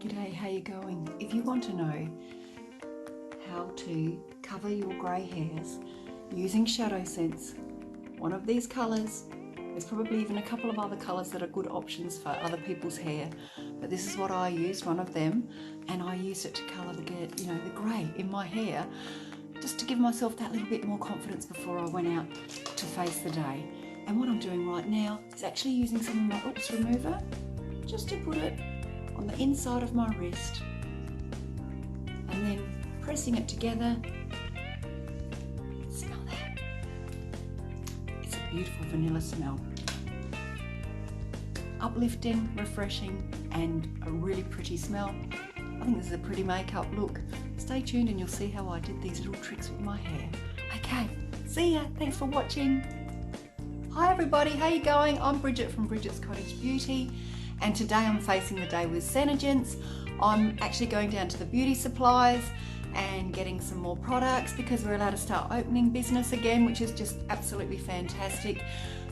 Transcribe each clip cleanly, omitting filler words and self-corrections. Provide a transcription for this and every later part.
G'day, how you going? If you want to know how to cover your grey hairs using ShadowSense, one of these colours, there's probably even a couple of other colours that are good options for other people's hair, but this is what I used, one of them, and I used it to colour the grey in my hair, just to give myself that little bit more confidence before I went out to face the day. And what I'm doing right now is actually using some of my oops remover just to put it on the inside of my wrist and then pressing it together. Smell that. It's a beautiful vanilla smell. Uplifting, refreshing, and a really pretty smell. I think this is a pretty makeup look. Stay tuned and you'll see how I did these little tricks with my hair. Okay, see ya. Thanks for watching. Hi everybody, how you going? I'm Brigette from Brigette's Cottage Beauty, and today I'm facing the day with ShadowSense. I'm actually going down to the beauty supplies and getting some more products because we're allowed to start opening business again, which is just absolutely fantastic.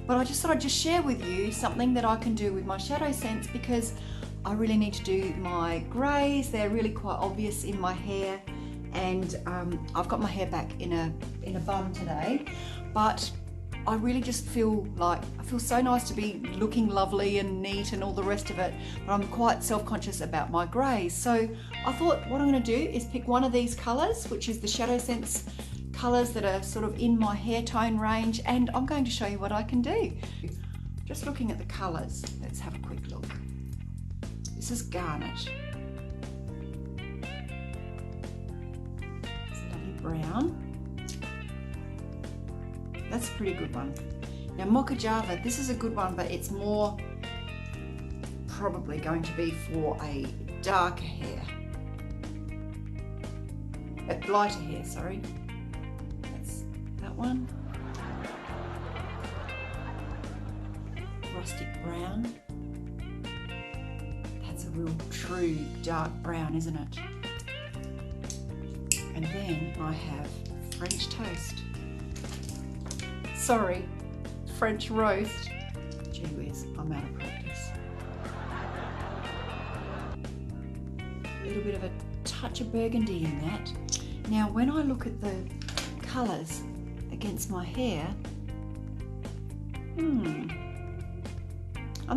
But I just thought I'd just share with you something that I can do with my ShadowSense because I really need to do my greys. They're really quite obvious in my hair, and I've got my hair back in a bun today, but I really just feel so nice to be looking lovely and neat and all the rest of it, but I'm quite self-conscious about my greys. So I thought what I'm going to do is pick one of these colours, which is the ShadowSense colours that are sort of in my hair tone range, and I'm going to show you what I can do. Just looking at the colours, let's have a quick look. This is Garnet. It's a lovely brown. That's a pretty good one. Now Mocha Java, this is a good one, but it's more probably going to be for a darker hair. A lighter hair, sorry. That's that one. Rustic brown. That's a real true dark brown, isn't it? And then I have French toast. Sorry, French roast. Gee whiz, I'm out of practice. A little bit of a touch of burgundy in that. Now, when I look at the colours against my hair, I'm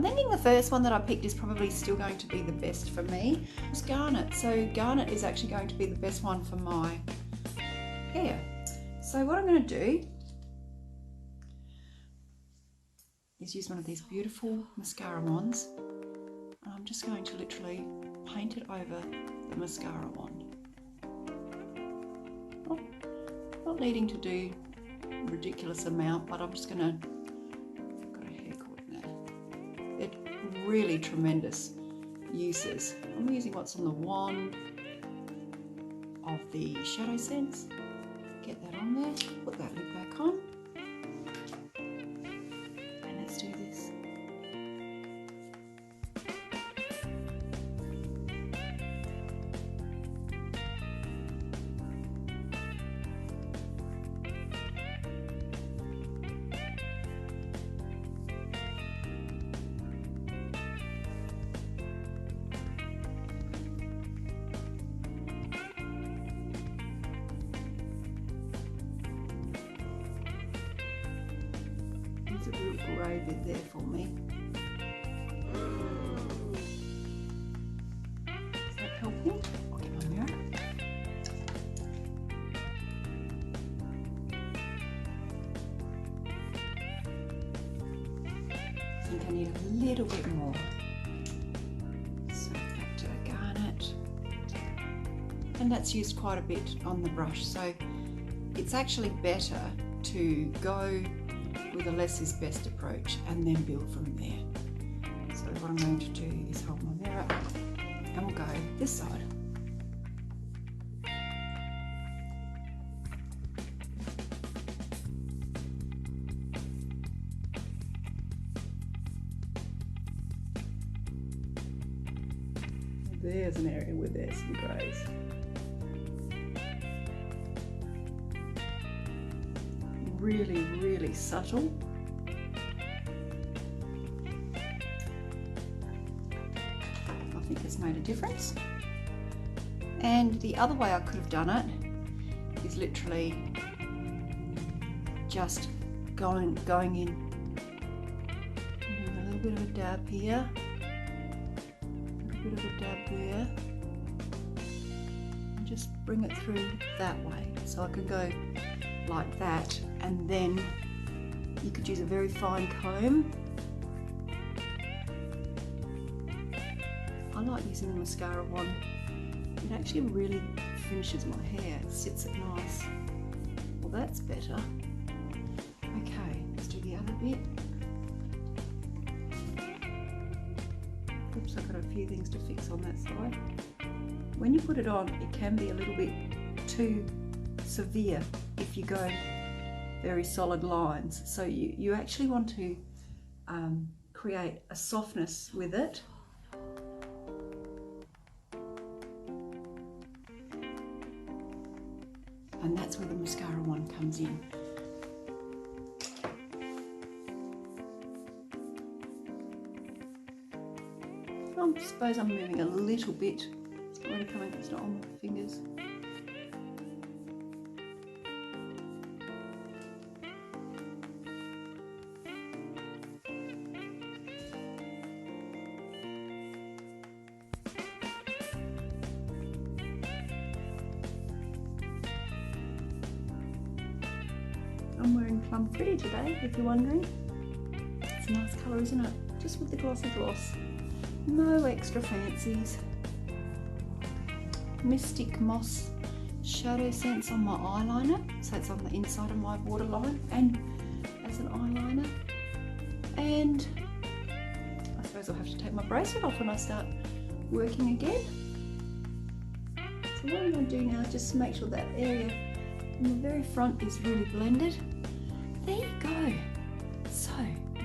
thinking the first one that I picked is probably still going to be the best for me. It's Garnet. So Garnet is actually going to be the best one for my hair. So what I'm going to do is use one of these beautiful mascara wands, and I'm just going to literally paint it over the mascara wand. Not needing to do a ridiculous amount, but I'm just gonna, I've got a hair cord now. They're really tremendous uses. I'm using what's on the wand of the ShadowSense. Get that on there, put that lid back on. Let's do this. There's a real grey bit there for me. Is that helping? I'll get my mirror. I think I need a little bit more. So back to the Garnet. And that's used quite a bit on the brush, so it's actually better to go with a less is best approach and then build from there. So what I'm going to do is hold my mirror up and we'll go this side. There's an area where there's some greys. Really, really subtle. think it's made a difference. And the other way I could have done it is literally just going in, doing a little bit of a dab here, a little bit of a dab there, and just bring it through that way. So I can go like that, and then you could use a very fine comb. I like using the mascara one. It actually really finishes my hair, it sits it nice. Well, that's better. Okay, let's do the other bit. Oops, I've got a few things to fix on that side. When you put it on, it can be a little bit too severe if you go very solid lines. So you actually want to create a softness with it. And that's where the mascara one comes in. I suppose I'm moving a little bit. It's not really coming, it's not on my fingers. I'm wearing Plum Pretty today, if you're wondering. It's a nice colour, isn't it? Just with the glossy gloss. No extra fancies. Mystic Moss ShadowSense on my eyeliner, so it's on the inside of my waterline and as an eyeliner. And I suppose I'll have to take my bracelet off when I start working again. So what I'm going to do now is just make sure that area in the very front is really blended. There you go. So,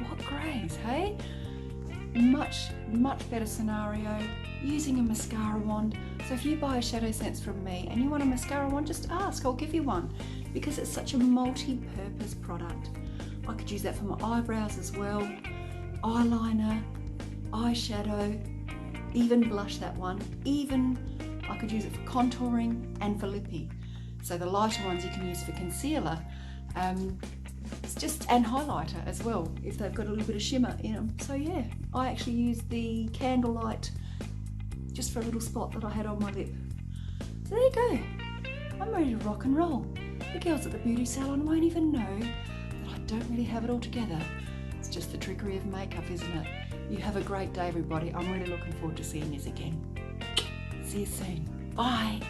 what greys, hey? Much better scenario using a mascara wand. So if you buy a ShadowSense from me and you want a mascara wand, just ask, I'll give you one, because it's such a multi-purpose product. I could use that for my eyebrows as well, eyeliner, eyeshadow, even blush, that one. Even I could use it for contouring and for lippy. So the lighter ones you can use for concealer. It's just, and highlighter as well, if they've got a little bit of shimmer in them. So yeah, I actually used the candlelight just for a little spot that I had on my lip. So there you go. I'm ready to rock and roll. The girls at the beauty salon won't even know that I don't really have it all together. It's just the trickery of makeup, isn't it? You have a great day, everybody. I'm really looking forward to seeing you again. See you soon. Bye.